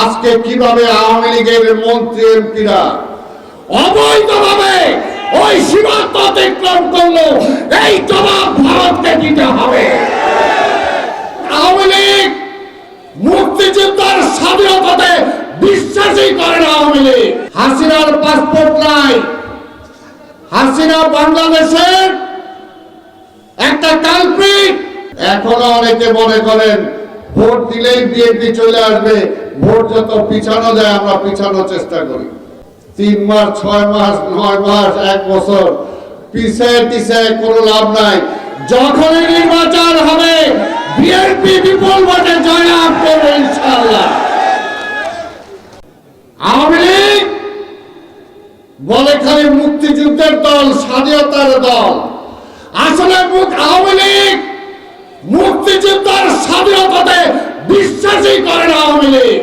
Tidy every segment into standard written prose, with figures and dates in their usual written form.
আজকে কিভাবে আওয়ামী লীগের মন্ত্রী এমপিরা অবৈধভাবে ওই সীমান্ত অতিক্রম করলো, এই জবাব ভারতকে দিতে হবে। আওয়ামী লীগ মুক্তিযুদ্ধের স্বাধীনতাতে বিশ্বাসই করে না। আওয়ামী লীগ হাসিনার পাসপোর্ট নাই, হাসিনা বাংলাদেশের একটা কালপ্রিট। এখনো অনেকে মনে করেন ভোট দিলেই বিএনপি চলে আসবে, ভোট যত পিছানো যায় আমরা পিছানোর চেষ্টা করি। 3 মাস 6 মাস 9 মাস 1 বছর পিছায় কোনো লাভ নাই। যখনই নির্বাচন হবে বিএনপি বিপুল ভোটে জয়লাভ করবে ইনশাআল্লাহ। আওয়ামী লীগ বলে খালি মুক্তিযুদ্ধের দল, স্বাধীনতার দল। আসলে আওয়ামী লীগ মুক্তিযুদ্ধের স্বাধীনতাতে বিশ্বাসই করে না। আওয়ামী লীগ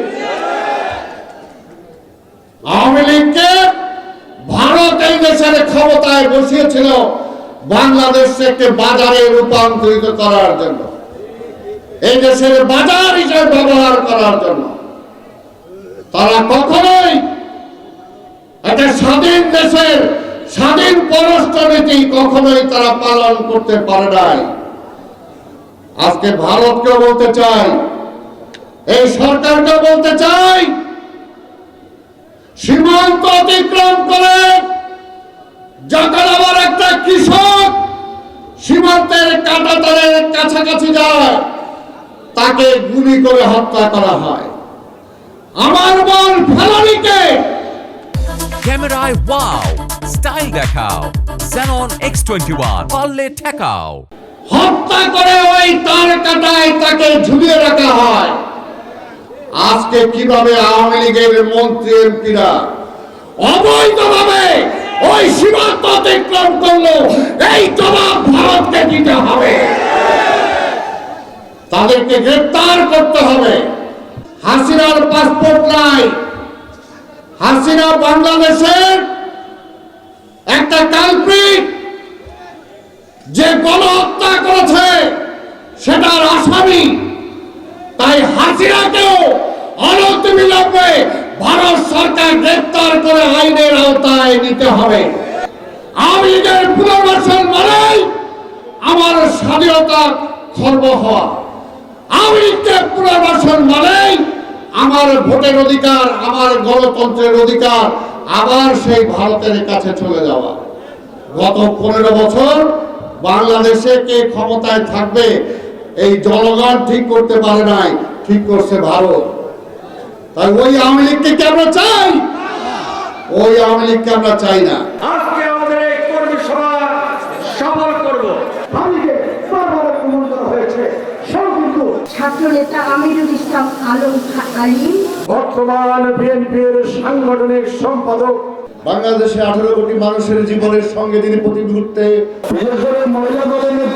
লীগকে ভারত এই দেশের ক্ষমতায় বসিয়েছিল বাংলাদেশকে একটি বাজারে রূপান্তরিত করার জন্য, এই দেশের বাজার হিসেবে ব্যবহার করার জন্য। তারা কখনোই একটা স্বাধীন দেশের স্বাধীন পররাষ্ট্রনীতি কখনোই তারা পালন করতে পারে নাই। আজকে ভারতকে বলতে চাই, এই সরকারকে বলতে চাই, সীমান্ত অতিক্রম করে যখন আবার একটা কৃষক সীমান্তের কাঁটাতারের কাছাকাছি যায় তাকে গুলি করে হত্যা করা হয়। আমার বোন ফেলানিকে ক্যামেরায় ওয়াও স্টাইল দেখাও, Xenon X21 পারলে ঠেকাও। হত্যা করে ওই তার কাটায় তাকে ঝুলিয়ে রাখা হয়। আজকে কিভাবে আওয়ামী লীগের মন্ত্রী এমপিরা অবৈধভাবে ওই সীমান্ত অতিক্রম করলো, এই জবাব ভারতকে দিতে হবে। তাদেরকে গ্রেফতার করতে হবে। হাসিনার পাসপোর্ট নাই, হাসিনা বাংলাদেশের একটা কালপ্রিট। যে গণহত্যা করেছে সেটার আসামি। তাই হাসিনাকেও অনতিবিলম্বে ভারত সরকার গ্রেফতার করে আইনের আওতায় নিতে হবে। আওয়ামী লীগের পুনর্বাসন মানেই আমার স্বাধীনতা খর্ব হওয়া। আওয়ামী লীগের পুনর্বাসন মানেই আমার ভোটের অধিকার, আমার গণতন্ত্রের অধিকার আবার সেই ভারতের কাছে চলে যাওয়া। গত 15 বছর বাংলাদেশে কে ক্ষমতায় থাকবে এই জনগণ ঠিক করতে পারে নাই, ঠিক করছে ভারত। তাই ওই আওয়ামী লীগকে কি আমরা চাই? ওই আওয়ামী লীগকে আমরা চাই না। আজকে আমাদের এই কর্মী সভা সফল করব। আমিকে বারবার আমন্ত্রণ হয়েছে, সেও কিন্তু ছাত্রনেতা আমিরুল ইসলাম আলম আলী, বর্তমান বিএনপির সাংগঠনিক সম্পাদক। বাংলাদেশে 18 কোটি মানুষের জীবনের সঙ্গে তিনি প্রতি মুহূর্তে বিশেষ করে মহিলা দলের